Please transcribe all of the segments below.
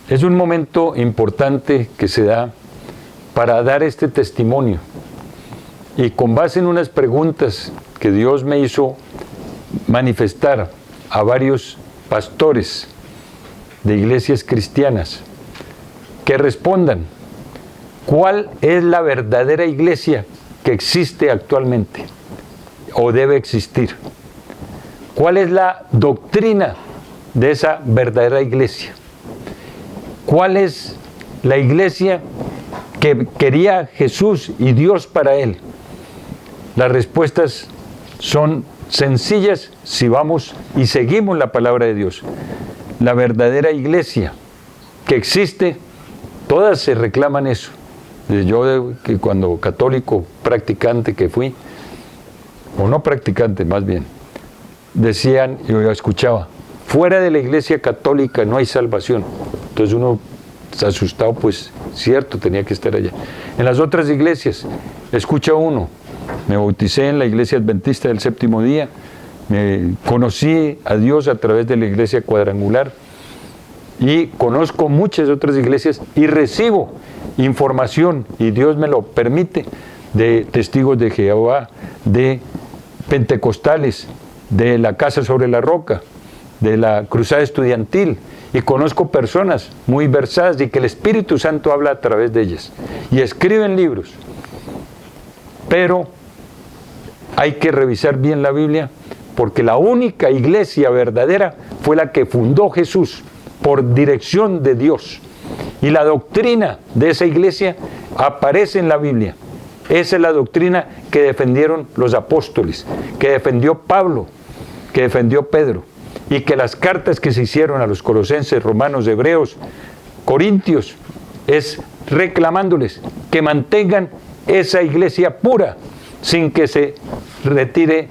Es un momento importante que se da para dar este testimonio. Y con base en unas preguntas que Dios me hizo manifestar a varios pastores de iglesias cristianas, que respondan cuál es la verdadera iglesia que existe actualmente o debe existir. ¿Cuál es la doctrina de esa verdadera iglesia? ¿Cuál es la iglesia que quería Jesús y Dios para él? Las respuestas son sencillas si vamos y seguimos la palabra de Dios. La verdadera iglesia que existe, todas se reclaman eso. Yo, que cuando católico practicante que fui, o no practicante más bien, decían, yo escuchaba, fuera de la iglesia católica no hay salvación. Entonces uno se asustado, pues cierto, tenía que estar allá. En las otras iglesias, escucha uno, me bauticé en la iglesia adventista del séptimo día, me conocí a Dios a través de la iglesia cuadrangular y conozco muchas otras iglesias y recibo información, y Dios me lo permite, de testigos de Jehová, de pentecostales, de la Casa sobre la Roca, de la Cruzada Estudiantil, y conozco personas muy versadas y que el Espíritu Santo habla a través de ellas y escriben libros. Pero hay que revisar bien la Biblia, porque la única iglesia verdadera fue la que fundó Jesús por dirección de Dios, y la doctrina de esa iglesia aparece en la Biblia. Esa es la doctrina que defendieron los apóstoles, que defendió Pablo, que defendió Pedro, y que las cartas que se hicieron a los colosenses, romanos, hebreos, corintios, es reclamándoles que mantengan esa iglesia pura, sin que se retire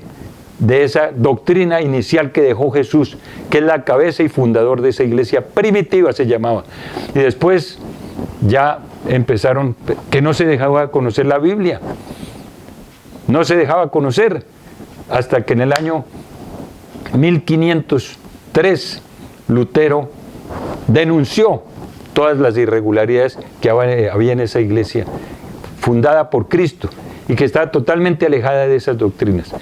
de esa doctrina inicial que dejó Jesús, que es la cabeza y fundador de esa iglesia primitiva, se llamaba. Y después ya empezaron, que no se dejaba conocer la Biblia, no se dejaba conocer, hasta que en el año 1503 Lutero denunció todas las irregularidades que había en esa iglesia fundada por Cristo y que estaba totalmente alejada de esas doctrinas.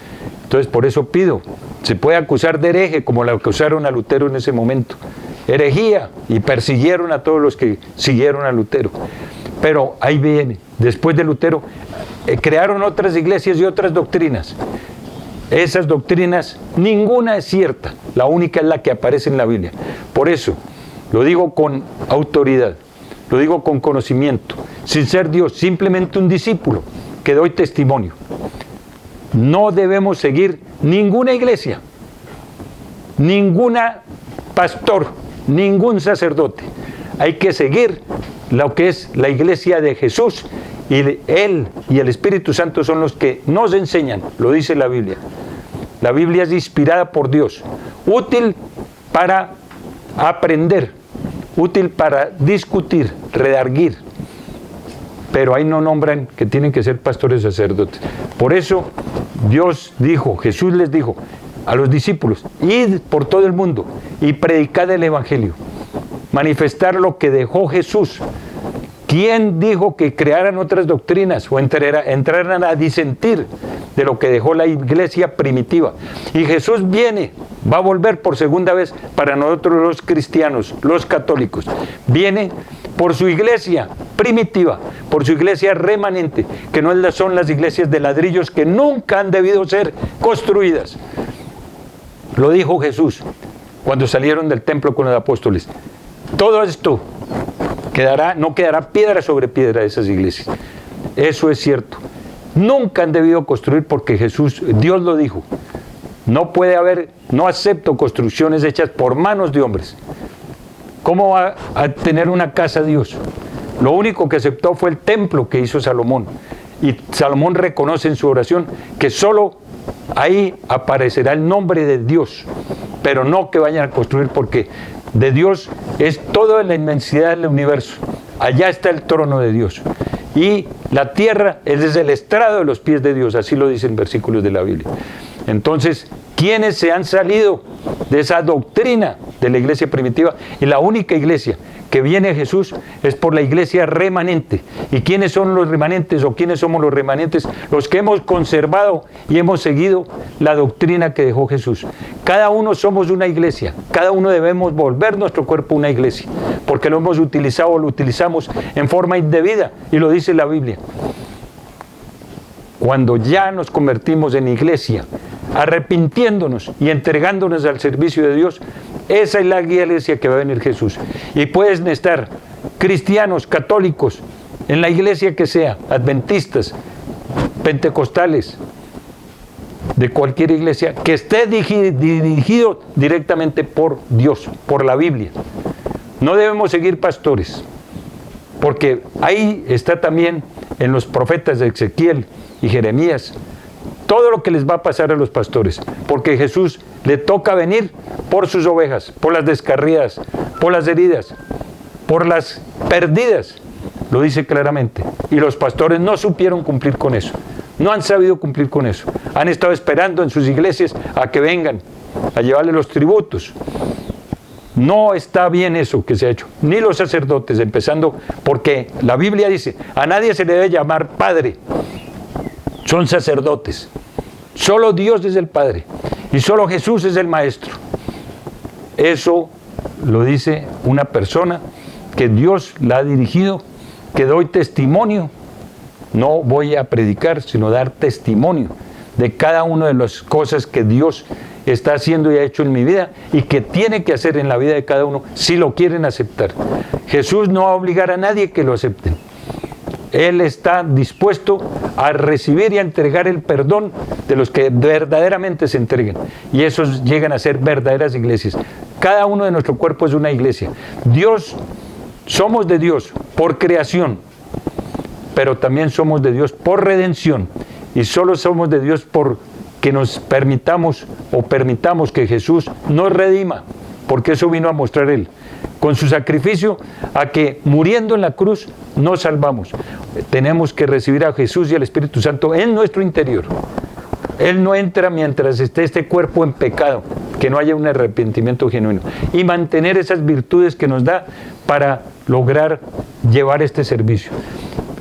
Entonces, por eso pido, se puede acusar de hereje, como la acusaron a Lutero en ese momento, herejía, y persiguieron a todos los que siguieron a Lutero. Pero ahí viene, después de Lutero, crearon otras iglesias y otras doctrinas. Esas doctrinas, ninguna es cierta, la única es la que aparece en la Biblia. Por eso, lo digo con autoridad, lo digo con conocimiento, sin ser Dios, simplemente un discípulo que doy testimonio. No debemos seguir ninguna iglesia, ninguna pastor, ningún sacerdote. Hay que seguir lo que es la iglesia de Jesús, y Él y el Espíritu Santo son los que nos enseñan, lo dice la Biblia. La Biblia es inspirada por Dios, útil para aprender, útil para discutir, redarguir, pero ahí no nombran que tienen que ser pastores sacerdotes. Por eso Dios dijo, Jesús les dijo a los discípulos, id por todo el mundo y predicad el Evangelio, manifestar lo que dejó Jesús. ¿Quién dijo que crearan otras doctrinas o entraran a disentir de lo que dejó la iglesia primitiva? Y Jesús viene, va a volver por segunda vez para nosotros los cristianos, los católicos. Viene por su iglesia primitiva, por su iglesia remanente, que no son las iglesias de ladrillos que nunca han debido ser construidas. Lo dijo Jesús cuando salieron del templo con los apóstoles. Todo esto no quedará piedra sobre piedra de esas iglesias. Eso es cierto. Nunca han debido construir, porque Dios lo dijo. No acepto construcciones hechas por manos de hombres. ¿Cómo va a tener una casa Dios? Lo único que aceptó fue el templo que hizo Salomón. Y Salomón reconoce en su oración que solo ahí aparecerá el nombre de Dios, pero no que vayan a construir, porque de Dios es toda la inmensidad del universo. Allá está el trono de Dios. Y la tierra es el estrado de los pies de Dios, así lo dicen versículos de la Biblia. Entonces, quienes se han salido de esa doctrina de la iglesia primitiva, y la única iglesia que viene a Jesús es por la iglesia remanente. ¿Y quiénes son los remanentes o quiénes somos los remanentes? Los que hemos conservado y hemos seguido la doctrina que dejó Jesús. Cada uno somos una iglesia, cada uno debemos volver nuestro cuerpo una iglesia, porque lo hemos utilizado o lo utilizamos en forma indebida, y lo dice la Biblia. Cuando ya nos convertimos en iglesia, arrepintiéndonos y entregándonos al servicio de Dios, esa es la iglesia que va a venir Jesús. Y pueden estar cristianos, católicos, en la iglesia que sea, adventistas, pentecostales, de cualquier iglesia, que esté dirigido directamente por Dios, por la Biblia. No debemos seguir pastores, porque ahí está también en los profetas de Ezequiel y Jeremías todo lo que les va a pasar a los pastores, porque Jesús le toca venir por sus ovejas, por las descarriadas, por las heridas, por las perdidas, lo dice claramente, y los pastores no supieron cumplir con eso, no han sabido cumplir con eso, han estado esperando en sus iglesias a que vengan a llevarle los tributos. No está bien eso que se ha hecho, ni los sacerdotes, empezando porque la Biblia dice, a nadie se le debe llamar padre, son sacerdotes. Solo Dios es el Padre y solo Jesús es el Maestro. Eso lo dice una persona que Dios la ha dirigido, que doy testimonio. No voy a predicar, sino dar testimonio de cada una de las cosas que Dios está haciendo y ha hecho en mi vida y que tiene que hacer en la vida de cada uno si lo quieren aceptar. Jesús no va a obligar a nadie que lo acepten. Él está dispuesto a recibir y a entregar el perdón de los que verdaderamente se entreguen. Y esos llegan a ser verdaderas iglesias. Cada uno de nuestro cuerpo es una iglesia. Somos de Dios por creación, pero también somos de Dios por redención. Y solo somos de Dios por que nos permitamos que Jesús nos redima, porque eso vino a mostrar Él. Con su sacrificio, a que muriendo en la cruz nos salvamos. Tenemos que recibir a Jesús y al Espíritu Santo en nuestro interior. Él no entra mientras esté este cuerpo en pecado, que no haya un arrepentimiento genuino. Y mantener esas virtudes que nos da para lograr llevar este servicio.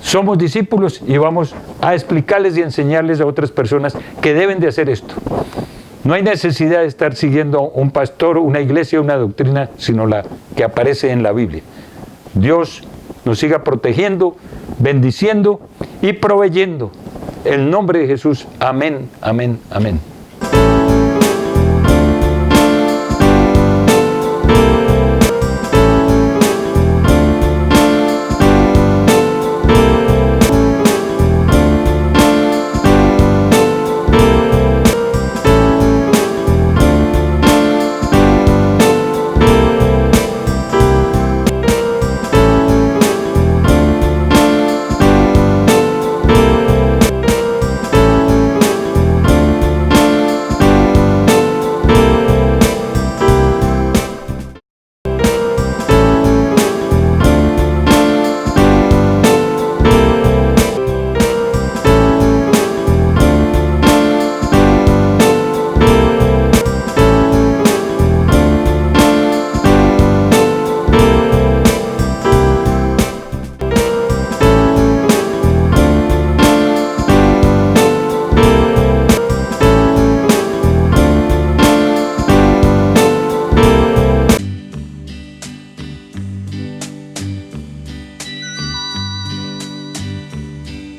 Somos discípulos y vamos a explicarles y enseñarles a otras personas que deben de hacer esto. No hay necesidad de estar siguiendo un pastor, una iglesia, una doctrina, sino la que aparece en la Biblia. Dios nos siga protegiendo, bendiciendo y proveyendo. En el nombre de Jesús. Amén, amén, amén.